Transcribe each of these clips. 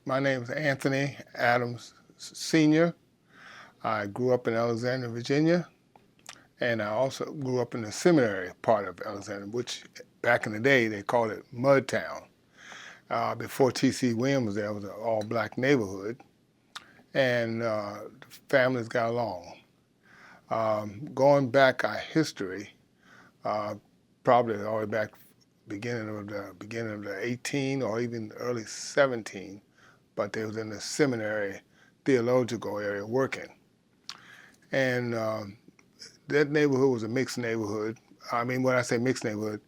My name is Anthony Adams Sr. I grew up in Alexandria, Virginia, and I also grew up in the seminary part of Alexandria, which back in the day they called it Mudtown. Before T.C. Williams was there, it was an all-black neighborhood, and the families got along. Going back our history, uh, probably all the way back beginning of the 18 or even early 17, but they was in the seminary theological area working. And that neighborhood was a mixed neighborhood. I mean, when I say mixed neighborhood,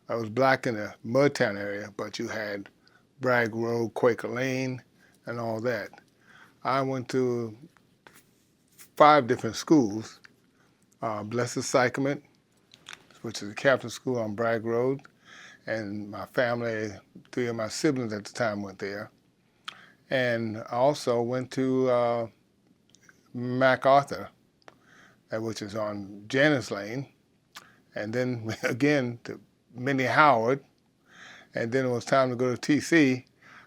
I was black in the Mudtown area, but you had Bragg Road, Quaker Lane, and all that. I went to 5 different schools. Blessed Sacrament, which is a Catholic school on Bragg Road, and my family, 3 of my siblings at the time went there. And I also went to MacArthur, which is on Janice Lane, and then again to Minnie Howard, and then it was time to go to TC.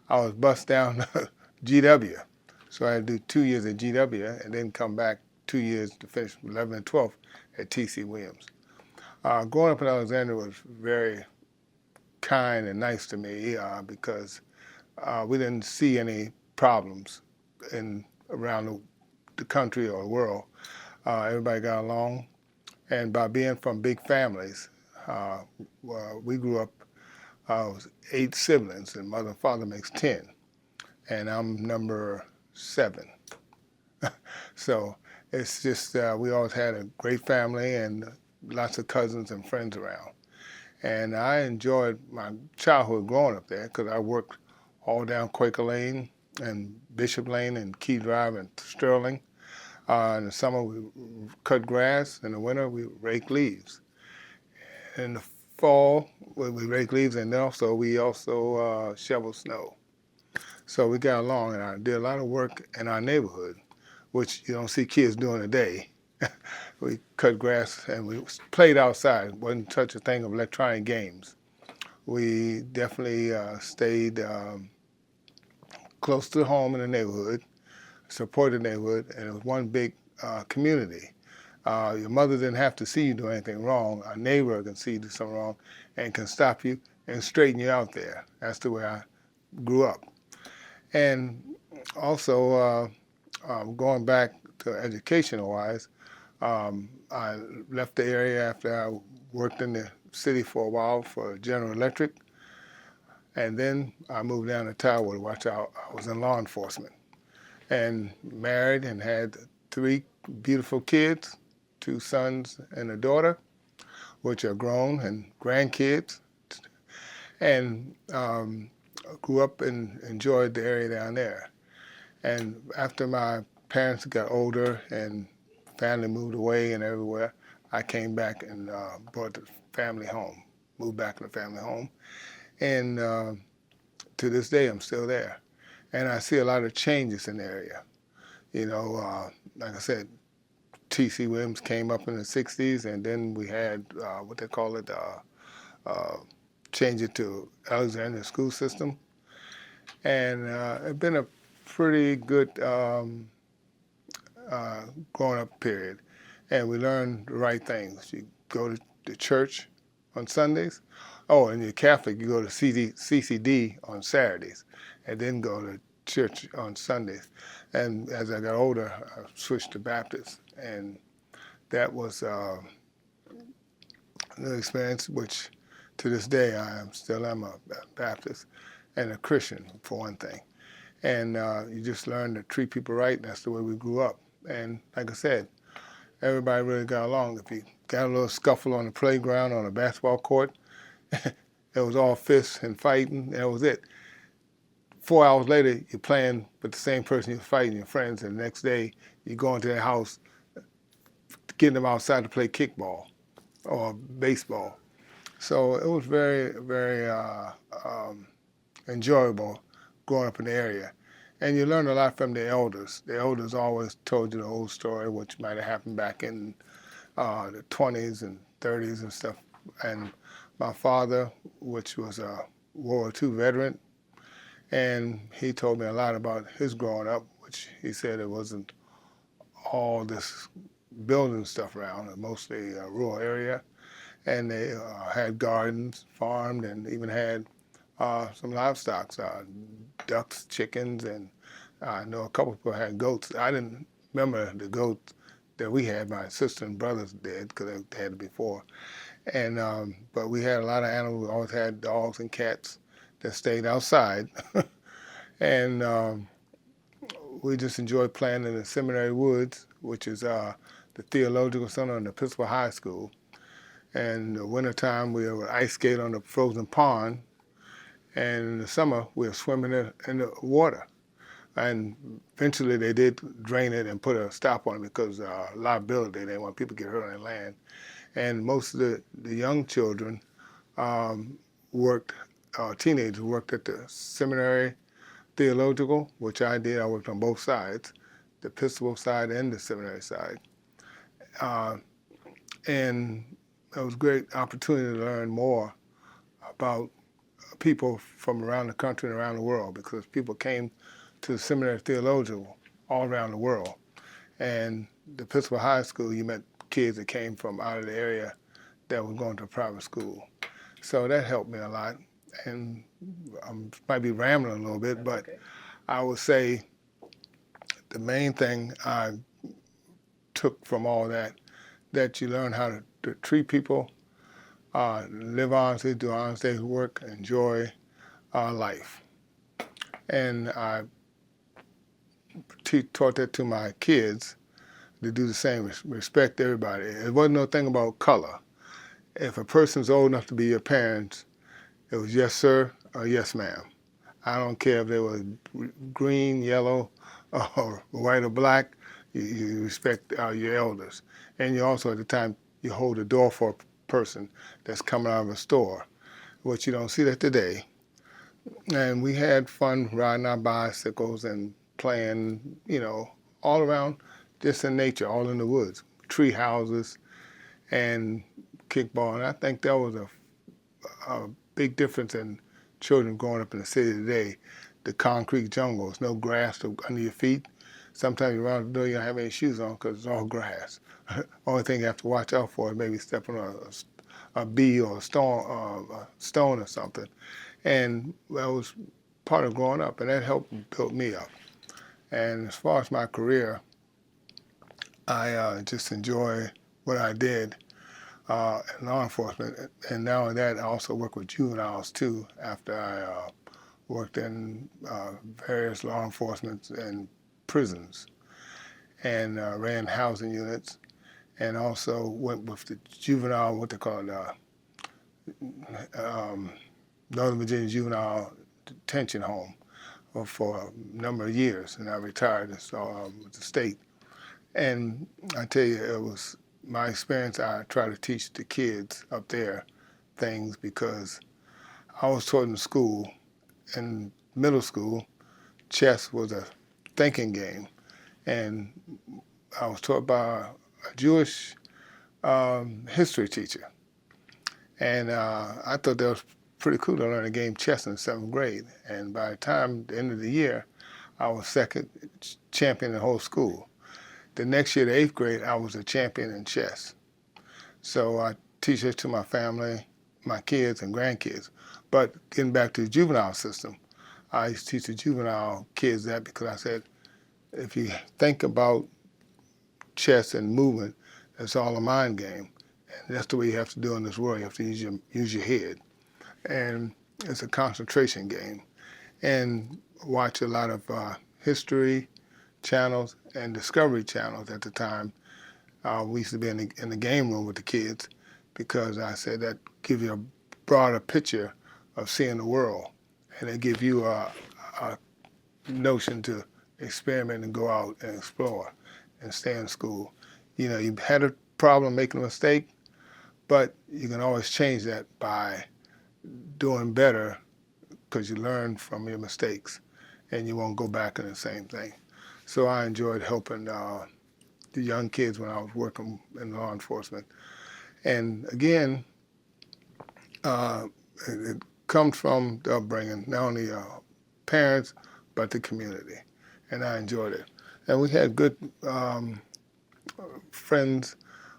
I was bused down to GW. So I had to do 2 years at GW and then come back 2 years to finish 11 and 12 at TC Williams. Growing up in Alexandria was very kind and nice to me because we didn't see any problems around the country or the world. Everybody got along, and by being from big families, we grew up. Was 8 siblings, and mother and father makes 10, and I'm number 7. So it's just we always had a great family and lots of cousins and friends around. And I enjoyed my childhood growing up there because I worked all down Quaker Lane and Bishop Lane and Key Drive and Sterling. In the summer, we cut grass. In the winter, we rake leaves. In the fall, we rake leaves, and then we also shovel snow. So we got along, and I did a lot of work in our neighborhood, which you don't see kids doing today. We cut grass and we played outside. Wasn't such a thing of electronic games. We definitely stayed close to home in the neighborhood, supported the neighborhood, and it was one big community. Your mother didn't have to see you do anything wrong. A neighbor can see you do something wrong and can stop you and straighten you out there. That's the way I grew up. And also, going back to educational-wise, I left the area after I worked in the city for a while for General Electric, and then I moved down to Taiwan to watch out. I was in law enforcement, and married and had 3 beautiful kids, 2 sons and a daughter, which are grown and grandkids, and grew up and enjoyed the area down there. And after my parents got older and family moved away and everywhere, I came back and brought the family home, moved back to the family home. And to this day, I'm still there. And I see a lot of changes in the area. You know, like I said, T.C. Williams came up in the 60s, and then we had what they call it, change it to Alexandria school system. And it's been a pretty good growing up period. And we learned the right things. You go to the church on Sundays. Oh, and you're Catholic, you go to CCD on Saturdays, and then go to church on Sundays. And as I got older, I switched to Baptist, and that was an experience which, to this day, I still am a Baptist and a Christian, for one thing. And you just learn to treat people right, and that's the way we grew up. And like I said, everybody really got along. If you got a little scuffle on the playground, on a basketball court, it was all fists and fighting, and that was it. 4 hours later, you're playing with the same person you're fighting, your friends, and the next day, you go into their house, getting them outside to play kickball or baseball. So it was very, very enjoyable growing up in the area. And you learn a lot from the elders. The elders always told you the old story, which might have happened back in the 20s and 30s and stuff. And my father, which was a World War II veteran, And he told me a lot about his growing up, which he said it wasn't all this building stuff around, mostly a rural area. And they had gardens, farmed, and even had some livestock, ducks, chickens, and I know a couple of people had goats. I didn't remember the goats that we had. My sister and brothers did because they had it before. And but we had a lot of animals. We always had dogs and cats that stayed outside, and we just enjoyed playing in the Seminary Woods, which is the theological center in the Episcopal High School. And in the wintertime, we would ice skate on the frozen pond, and in the summer, we were swimming in the water. And eventually, they did drain it and put a stop on it because liability. They didn't want people to get hurt on their land. And most of the young children worked, teenagers worked at the seminary theological, which I did. I worked on both sides, the Episcopal side and the seminary side. And it was a great opportunity to learn more about people from around the country and around the world, because people came to the seminary theological all around the world. And the Episcopal High School, you met kids that came from out of the area that was going to a private school. So that helped me a lot. And I might be rambling a little bit, but I would say the main thing I took from all that you learn how to treat people, live honestly, do honest days work, enjoy life. And I taught that to my kids, to do the same, respect everybody. It wasn't no thing about color. If a person's old enough to be your parents, it was yes, sir, or yes, ma'am. I don't care if they were green, yellow, or white or black, you respect your elders. And you also, at the time, you hold the door for a person that's coming out of a store, which you don't see that today. And we had fun riding our bicycles and playing, all around, just in nature, all in the woods, tree houses and kickball. And I think that was a big difference in children growing up in the city today. The concrete jungles, no grass under your feet. Sometimes you're around the door, you don't have any shoes on because it's all grass. Only thing you have to watch out for is maybe stepping on a bee or a stone or something. And that was part of growing up, and that helped build me up. And as far as my career, I just enjoy what I did in law enforcement. And not only that, I also work with juveniles too, after I worked in various law enforcement and prisons, and ran housing units, and also went with the juvenile, what they call it, Northern Virginia Juvenile Detention Home for a number of years, and I retired with the state. And I tell you, it was my experience. I try to teach the kids up there things, because I was taught in school, in middle school, chess was a thinking game. And I was taught by a Jewish history teacher. And I thought that was pretty cool to learn the game chess in the 7th grade. And by the time, the end of the year, I was second champion in the whole school. The next year, the 8th grade, I was a champion in chess. So I teach it to my family, my kids and grandkids. But getting back to the juvenile system, I used to teach the juvenile kids that, because I said, if you think about chess and movement, it's all a mind game. And that's the way you have to do in this world. You have to use your head. And it's a concentration game. And watch a lot of history channels and Discovery channels at the time. We used to be in the game room with the kids, because I said that gives you a broader picture of seeing the world. And it gives you a notion to experiment and go out and explore and stay in school. You had a problem making a mistake, but you can always change that by doing better, because you learn from your mistakes and you won't go back in the same thing. So I enjoyed helping the young kids when I was working in law enforcement. And again, it comes from the upbringing, not only parents, but the community. And I enjoyed it. And we had good friends,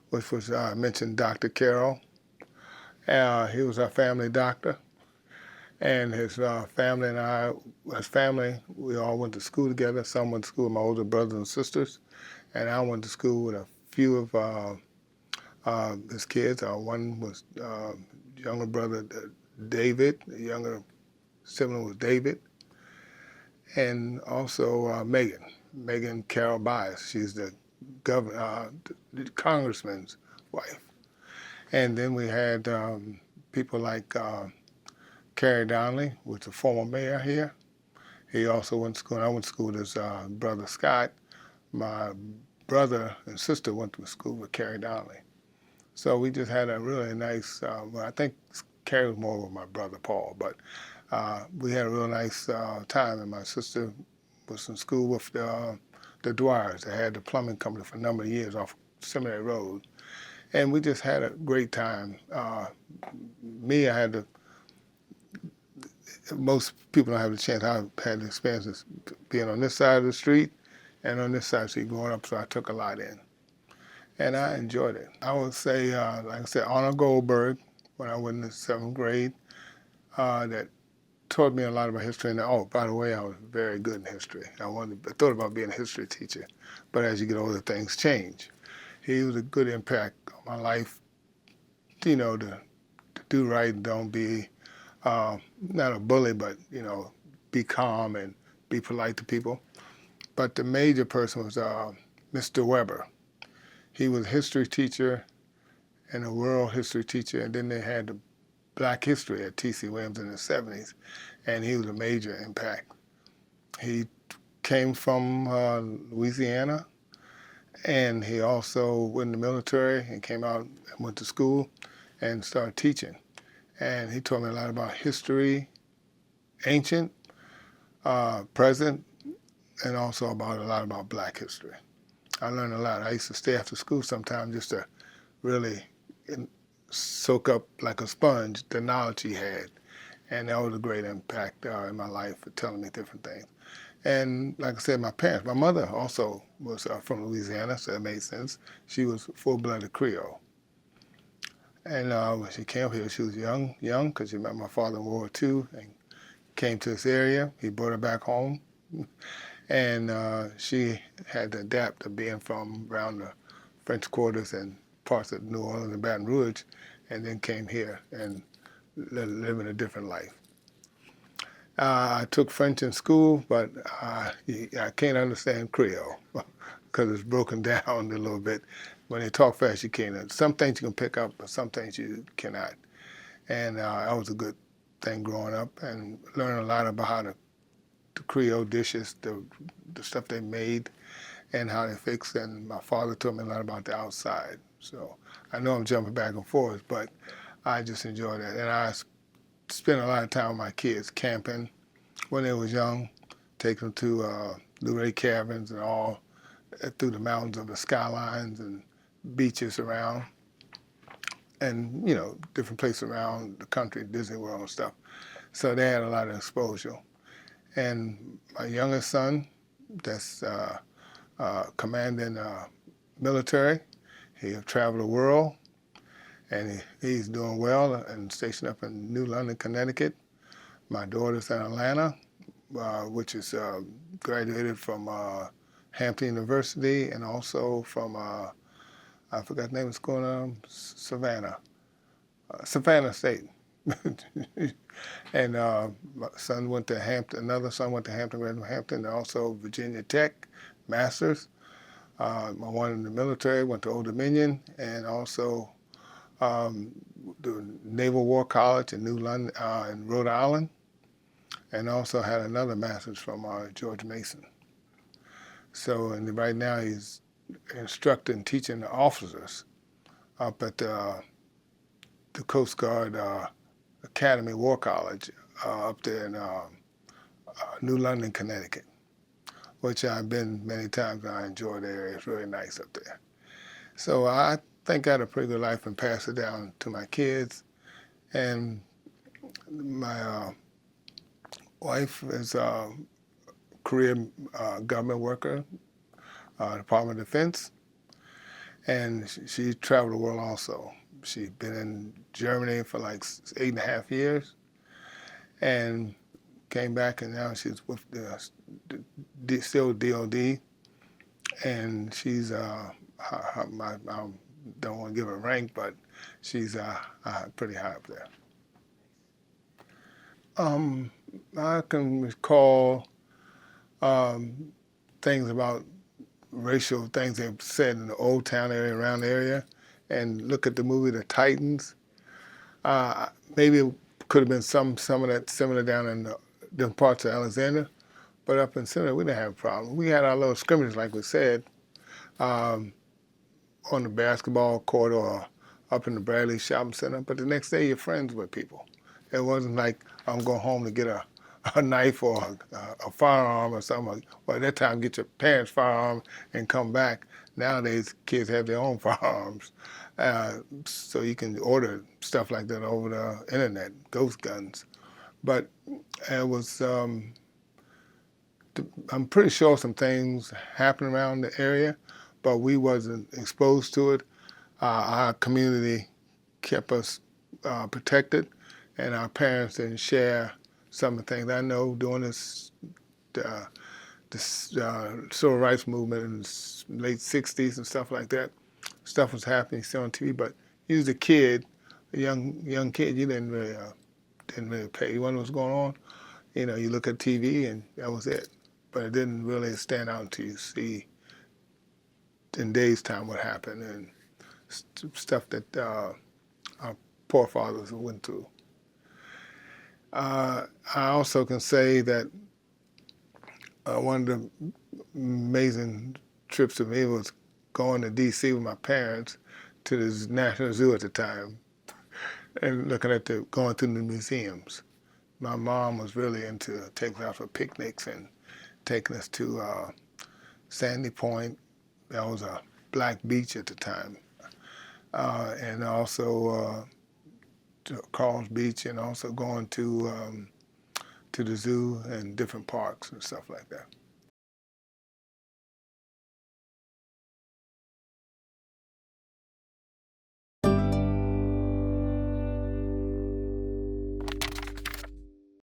which was, I mentioned Dr. Carroll. He was our family doctor. And his family and I, his family, we all went to school together. Some went to school with my older brothers and sisters. And I went to school with a few of his kids. One was younger brother David. The younger sibling was David. And also Megan Carroll Bias. She's the governor, the congressman's wife. And then we had people like Carrie Donnelly, who was the former mayor here. He also went to school, and I went to school with his brother Scott. My brother and sister went to school with Carrie Donnelly. So we just had a really nice, well, I think Carrie was more with my brother Paul, but we had a real nice time, and my sister was in school with the Dwyers. They had the plumbing company for a number of years off Seminary Road. And we just had a great time. I had the, most people don't have the chance. I had the experiences being on this side of the street and on this side of the street growing up, so I took a lot in. And I enjoyed it. I would say, like I said, Arnold Goldberg, when I went in the 7th grade, that taught me a lot about history. And oh, by the way, I was very good in history. I thought about being a history teacher, but as you get older, things change. He was a good impact on my life, you know, to do right and don't be, not a bully, but, you know, be calm and be polite to people. But the major person was Mr. Weber. He was a history teacher and a world history teacher, and then they had the Black history at T.C. Williams in the 70s, and he was a major impact. He came from Louisiana, and he also went in the military and came out and went to school and started teaching. And he taught me a lot about history, ancient, present, and also a lot about Black history. I learned a lot. I used to stay after school sometimes just to really soak up like a sponge the knowledge he had. And that was a great impact in my life for telling me different things. And like I said, my parents, my mother also was from Louisiana, so it made sense. She was full-blooded Creole. And when she came up here, she was young, because she met my father in World War II and came to this area. He brought her back home. And she had to adapt to being from around the French Quarters and parts of New Orleans and Baton Rouge, and then came here and living a different life. I took French in school, but I can't understand Creole because it's broken down a little bit. When they talk fast, you can't. Some things you can pick up, but some things you cannot. And that was a good thing growing up and learning a lot about how the Creole dishes, the stuff they made, and how they fixed. And my father taught me a lot about the outside. So I know I'm jumping back and forth, but I just enjoy that. And I spent a lot of time with my kids camping when they was young, take them to Luray cabins and all through the mountains of the skylines and beaches around, and you know, different places around the country, Disney World and stuff. So they had a lot of exposure. And my youngest son, that's commanding military, he traveled the world, and he's doing well and stationed up in New London, Connecticut. My daughter's in Atlanta, which is graduated from Hampton University and also from, I forgot the name of the school, Savannah State. And my son went to Hampton, another son went to Hampton, and also Virginia Tech, Masters. My one in the military went to Old Dominion, and also the Naval War College in New London, in Rhode Island, and also had another master's from George Mason. So, and right now he's instructing, teaching the officers up at the Coast Guard Academy War College up there in New London, Connecticut, which I've been many times and I enjoy the area. It's really nice up there. So I think I had a pretty good life and passed it down to my kids. And my Wife is a career government worker, Department of Defense, and she traveled the world also. She's been in Germany for like 8.5 years, and came back, and now she's with still DOD, and she's I don't want to give her a rank, but she's pretty high up there. I can recall things about racial things they've said in the Old Town area, around the area, and look at the movie The Titans. Maybe it could have been some of that similar down in the parts of Alexandria, but up in Center, we didn't have a problem. We had our little scrimmages, like we said, on the basketball court or up in the Bradley Shopping Center, but the next day you're friends with people. It wasn't like I'm going home to get a knife or a firearm or something. Well, at that time, get your parents' firearm and come back. Nowadays, kids have their own firearms. So you can order stuff like that over the internet, ghost guns. But it was, I'm pretty sure some things happened around the area, but we wasn't exposed to it. Our community kept us protected, and our parents didn't share some of the things. I know during this civil rights movement in the late 60s and stuff like that, stuff was happening still on TV, but you was a kid, a young kid, you didn't really pay. You wonder what's going on? You know, you look at TV and that was it. But it didn't really stand out until you see in days' time what happened and stuff that our forefathers went through. I also can say that one of the amazing trips to me was going to D.C. with my parents to the National Zoo at the time and looking at going through the museums. My mom was really into taking us for picnics and taking us to Sandy Point. That was a black beach at the time. And also to Carl's Beach, and also going to the zoo and different parks and stuff like that.